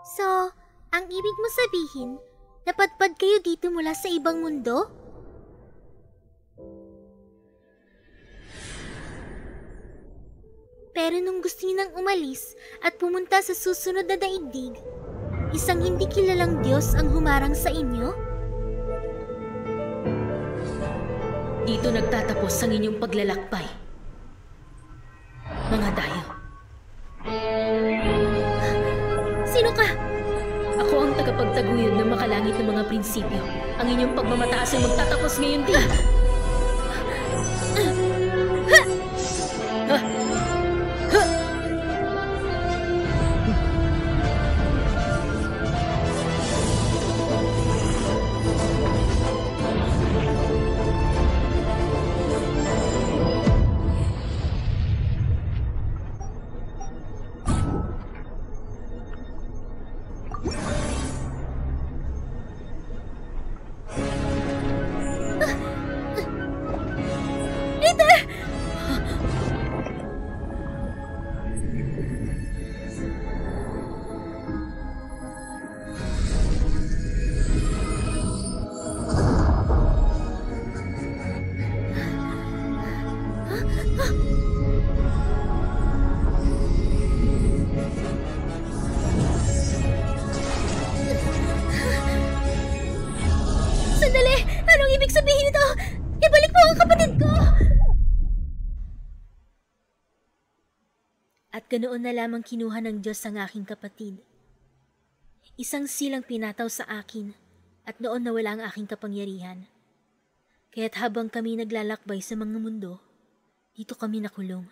So, ang ibig mo sabihin, napadpad kayo dito mula sa ibang mundo? Pero nung gusto niyo nang umalis at pumunta sa susunod na daigdig, isang hindi kilalang Diyos ang humarang sa inyo? Dito nagtatapos ang inyong paglalakbay, mga dayo. Sino ka? Ako ang tagapagtaguyod ng makalangit ng mga prinsipyo. Ang inyong pagmamataas ay magtatapos ngayon din. Sandali! Anong ibig sabihin nito? Ibalik mo ang kapatid ko! At ganoon na lamang kinuha ng Diyos ang aking kapatid. Isang silang pinataw sa akin at noon nawala ang aking kapangyarihan. Kaya't habang kami naglalakbay sa mga mundo, dito kami nakulong.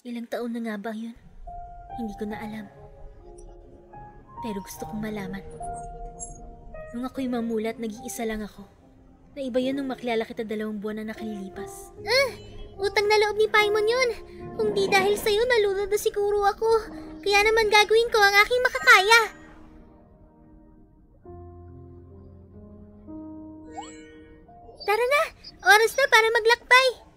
Ilang taon na nga ba yun? Hindi ko na alam. Pero gusto kong malaman. Nung ako'y mamulat, nag-iisa lang ako. Na iba yun nung makilala kita 2 buwan na nakalilipas. Utang na loob ni Paimon yun. Kung di dahil sa'yo, nalunod na siguro ako. Kaya naman gagawin ko ang aking makakaya. Tara na! Oras na para maglakbay!